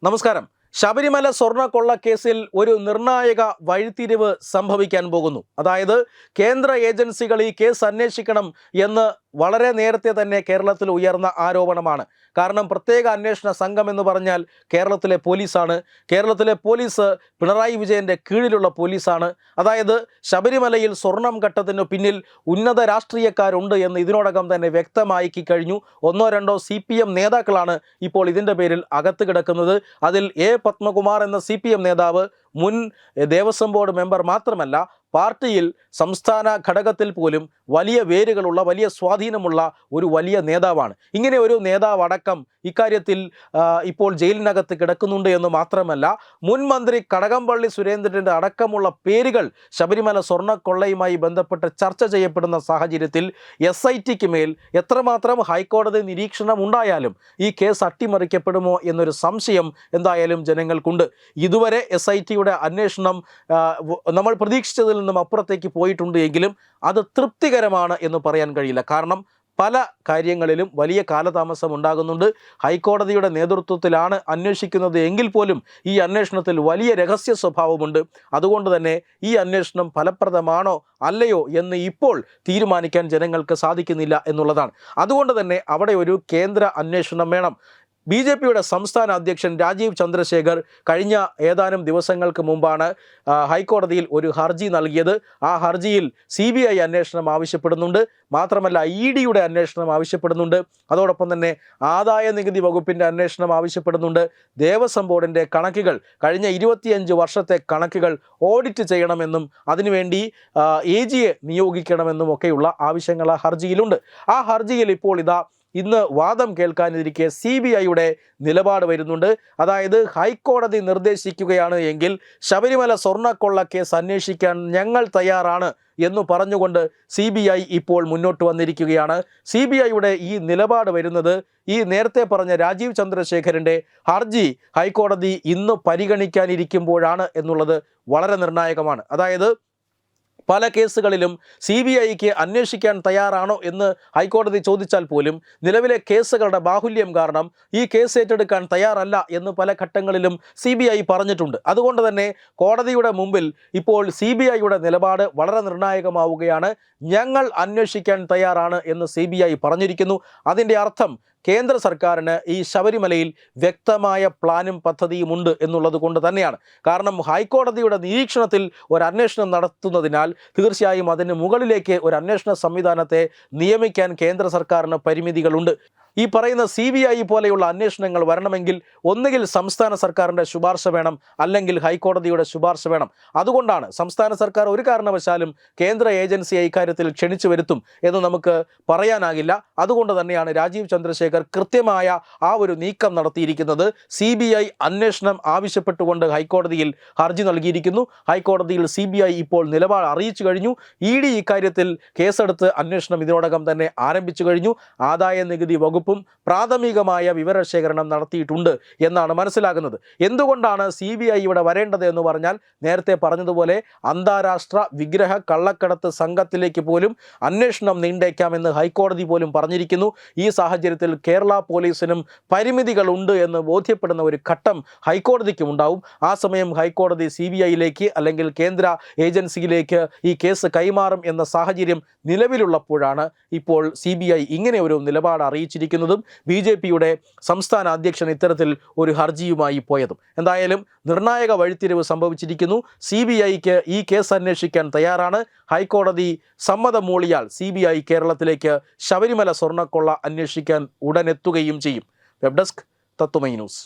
നമസ്കാരം. ശബരിമല സ്വർണ്ണക്കൊള്ള കേസിൽ ഒരു നിർണായക വഴിത്തിരിവ് സംഭവിക്കാൻ പോകുന്നു. അതായത് കേന്ദ്ര ഏജൻസികൾ ഈ കേസ് അന്വേഷിക്കണം എന്ന് വളരെ നേരത്തെ തന്നെ കേരളത്തിൽ ഉയർന്ന ആരോപണമാണ്. കാരണം പ്രത്യേക അന്വേഷണ സംഘം എന്ന് പറഞ്ഞാൽ കേരളത്തിലെ പോലീസാണ്. കേരളത്തിലെ പോലീസ് പിണറായി വിജയൻ്റെ കീഴിലുള്ള പോലീസാണ്. അതായത് ശബരിമലയിൽ സ്വർണം കട്ടതിനു പിന്നിൽ ഉന്നത രാഷ്ട്രീയക്കാരുണ്ട് എന്ന് ഇതിനോടകം തന്നെ വ്യക്തമാക്കി കഴിഞ്ഞു. ഒന്നോ രണ്ടോ CPM നേതാക്കളാണ് ഇപ്പോൾ ഇതിൻ്റെ പേരിൽ അകത്ത് കിടക്കുന്നത്. അതിൽ A. പത്മകുമാർ എന്ന CPM നേതാവ് മുൻ ദേവസ്വം ബോർഡ് മെമ്പർ മാത്രമല്ല, പാർട്ടിയിൽ സംസ്ഥാന ഘടകത്തിൽ പോലും വലിയ വേരുകളുള്ള, വലിയ സ്വാധീനമുള്ള ഒരു വലിയ നേതാവാണ്. ഇങ്ങനെ ഒരു നേതാവ് അടക്കം ഇക്കാര്യത്തിൽ ഇപ്പോൾ ജയിലിനകത്ത് കിടക്കുന്നുണ്ട് എന്ന് മാത്രമല്ല, മുൻ മന്ത്രി കടകംപള്ളി സുരേന്ദ്രൻ്റെ അടക്കമുള്ള പേരുകൾ ശബരിമല സ്വർണ്ണക്കൊള്ളയുമായി ബന്ധപ്പെട്ട് ചർച്ച ചെയ്യപ്പെടുന്ന സാഹചര്യത്തിൽ SITക്ക് മേൽ എത്രമാത്രം ഹൈക്കോടതി നിരീക്ഷണം ഉണ്ടായാലും ഈ കേസ് അട്ടിമറിക്കപ്പെടുമോ എന്നൊരു സംശയം എന്തായാലും ജനങ്ങൾക്കുണ്ട്. ഇതുവരെ SITയുടെ അന്വേഷണം നമ്മൾ പ്രതീക്ഷിച്ചതിൽ നിന്നും അപ്പുറത്തേക്ക് പോയിട്ടുണ്ട് എങ്കിലും അത് തൃപ്തികരമാണ് എന്ന് പറയാൻ കഴിയില്ല. കാരണം പല കാര്യങ്ങളിലും വലിയ കാലതാമസം ഉണ്ടാകുന്നുണ്ട്. ഹൈക്കോടതിയുടെ നേതൃത്വത്തിലാണ് അന്വേഷിക്കുന്നത് എങ്കിൽ പോലും ഈ അന്വേഷണത്തിൽ വലിയ രഹസ്യ സ്വഭാവമുണ്ട്. അതുകൊണ്ട് തന്നെ ഈ അന്വേഷണം ഫലപ്രദമാണോ അല്ലയോ എന്ന് ഇപ്പോൾ തീരുമാനിക്കാൻ ജനങ്ങൾക്ക് സാധിക്കുന്നില്ല എന്നുള്ളതാണ്. അതുകൊണ്ട് തന്നെ അവിടെ ഒരു കേന്ദ്ര അന്വേഷണം വേണം. BJPയുടെ സംസ്ഥാന അധ്യക്ഷൻ രാജീവ് ചന്ദ്രശേഖർ കഴിഞ്ഞ ഏതാനും ദിവസങ്ങൾക്ക് മുമ്പാണ് ഹൈക്കോടതിയിൽ ഒരു ഹർജി നൽകിയത്. ആ ഹർജിയിൽ CBI അന്വേഷണം ആവശ്യപ്പെടുന്നുണ്ട്. മാത്രമല്ല EDയുടെ അന്വേഷണം ആവശ്യപ്പെടുന്നുണ്ട്. അതോടൊപ്പം തന്നെ ആദായ നികുതി വകുപ്പിൻ്റെ അന്വേഷണം ആവശ്യപ്പെടുന്നുണ്ട്. ദേവസ്വം ബോർഡിൻ്റെ കണക്കുകൾ, കഴിഞ്ഞ 25 വർഷത്തെ കണക്കുകൾ ഓഡിറ്റ് ചെയ്യണമെന്നും അതിനുവേണ്ടി AGയെ നിയോഗിക്കണമെന്നും ഒക്കെയുള്ള ആവശ്യങ്ങൾ ആ ഹർജിയിലുണ്ട്. ആ ഹർജിയിൽ ഇപ്പോൾ ഇന്ന് വാദം കേൾക്കാനിരിക്കെ CBIയുടെ നിലപാട് വരുന്നുണ്ട്. അതായത് ഹൈക്കോടതി നിർദ്ദേശിക്കുകയാണ് എങ്കിൽ ശബരിമല സ്വർണ്ണക്കൊള്ള കേസ് അന്വേഷിക്കാൻ ഞങ്ങൾ തയ്യാറാണ് എന്ന് പറഞ്ഞുകൊണ്ട് CBI ഇപ്പോൾ മുന്നോട്ട് വന്നിരിക്കുകയാണ്. CBIയുടെ ഈ നിലപാട് വരുന്നത് ഈ നേരത്തെ പറഞ്ഞ രാജീവ് ചന്ദ്രശേഖരൻ്റെ ഹർജി ഹൈക്കോടതി ഇന്ന് പരിഗണിക്കാനിരിക്കുമ്പോഴാണ് എന്നുള്ളത് വളരെ നിർണായകമാണ്. അതായത് പല കേസുകളിലും CBIക്ക് അന്വേഷിക്കാൻ തയ്യാറാണോ എന്ന് ഹൈക്കോടതി ചോദിച്ചാൽ പോലും നിലവിലെ കേസുകളുടെ ബാഹുല്യം കാരണം ഈ കേസ് ഏറ്റെടുക്കാൻ തയ്യാറല്ല എന്ന് പല ഘട്ടങ്ങളിലും CBI പറഞ്ഞിട്ടുണ്ട്. അതുകൊണ്ട് തന്നെ കോടതിയുടെ മുമ്പിൽ ഇപ്പോൾ CBIയുടെ നിലപാട് വളരെ നിർണായകമാവുകയാണ്. ഞങ്ങൾ അന്വേഷിക്കാൻ തയ്യാറാണ് എന്ന് CBI പറഞ്ഞിരിക്കുന്നു. അതിൻ്റെ അർത്ഥം കേന്ദ്ര സർക്കാരിന് ഈ ശബരിമലയിൽ വ്യക്തമായ പ്ലാനും പദ്ധതിയും ഉണ്ട് എന്നുള്ളത് കൊണ്ട് തന്നെയാണ്. കാരണം ഹൈക്കോടതിയുടെ നിരീക്ഷണത്തിൽ ഒരു അന്വേഷണം നടത്തുന്നതിനാൽ തീർച്ചയായും അതിന് മുകളിലേക്ക് ഒരു അന്വേഷണ സംവിധാനത്തെ നിയമിക്കാൻ കേന്ദ്ര സർക്കാരിന് പരിമിതികളുണ്ട്. ഈ പറയുന്ന CBI പോലെയുള്ള അന്വേഷണങ്ങൾ വരണമെങ്കിൽ ഒന്നുകിൽ സംസ്ഥാന സർക്കാരിൻ്റെ ശുപാർശ വേണം, അല്ലെങ്കിൽ ഹൈക്കോടതിയുടെ ശുപാർശ വേണം. അതുകൊണ്ടാണ് സംസ്ഥാന സർക്കാർ ഒരു കാരണവശാലും കേന്ദ്ര ഏജൻസിയെ ഇക്കാര്യത്തിൽ ക്ഷണിച്ചു വരുത്തും എന്ന് നമുക്ക് പറയാനാകില്ല. അതുകൊണ്ട് തന്നെയാണ് രാജീവ് ചന്ദ്രശേഖർ കൃത്യമായ ആ ഒരു നീക്കം നടത്തിയിരിക്കുന്നത്. CBI അന്വേഷണം ആവശ്യപ്പെട്ടുകൊണ്ട് ഹൈക്കോടതിയിൽ ഹർജി നൽകിയിരിക്കുന്നു. ഹൈക്കോടതിയിൽ CBI ഇപ്പോൾ നിലപാട് അറിയിച്ചു കഴിഞ്ഞു. ED ഇക്കാര്യത്തിൽ കേസെടുത്ത് അന്വേഷണം ഇതിനോടകം തന്നെ ആരംഭിച്ചു കഴിഞ്ഞു. ആദായ നികുതി വകുപ്പും പ്രാഥമികമായ വിവരശേഖരണം നടത്തിയിട്ടുണ്ട് എന്നാണ് മനസ്സിലാകുന്നത്. എന്തുകൊണ്ടാണ് CBI ഇവിടെ വരേണ്ടത് എന്ന് പറഞ്ഞാൽ, നേരത്തെ പറഞ്ഞതുപോലെ അന്താരാഷ്ട്ര വിഗ്രഹ കള്ളക്കടത്ത് സംഘത്തിലേക്ക് പോലും അന്വേഷണം നീണ്ടേക്കാമെന്ന് ഹൈക്കോടതി പോലും പറഞ്ഞിരിക്കുന്നു. ഈ സാഹചര്യത്തിൽ കേരള പോലീസിനും പരിമിതികളുണ്ട് എന്ന് ബോധ്യപ്പെടുന്ന ഒരു ഘട്ടം ഹൈക്കോടതിക്കും ഉണ്ടാവും. ആ സമയം ഹൈക്കോടതി CBIയിലേക്ക് അല്ലെങ്കിൽ കേന്ദ്ര ഏജൻസിയിലേക്ക് ഈ കേസ് കൈമാറും എന്ന സാഹചര്യം നിലവിലുള്ളപ്പോഴാണ് ഇപ്പോൾ CBI ഇങ്ങനെ ഒരു നിലപാട് അറിയിച്ചിരിക്കുന്നതും BJPയുടെ സംസ്ഥാന അധ്യക്ഷൻ ഇത്തരത്തിൽ ഒരു ഹർജിയുമായി പോയതും. എന്തായാലും നിർണായക വഴിത്തിരിവ് സംഭവിച്ചിരിക്കുന്നു. CBIക്ക് ഈ കേസ് അന്വേഷിക്കാൻ തയ്യാറാണ്. ഹൈക്കോടതി സമ്മതം മൂളിയാൽ CBI കേരളത്തിലേക്ക് ശബരിമല സ്വർണ്ണക്കൊള്ള അന്വേഷിക്കാൻ ഉടനെത്തുകയും ചെയ്യും. വെബ് ഡെസ്ക് തത്വമൈ ന്യൂസ്.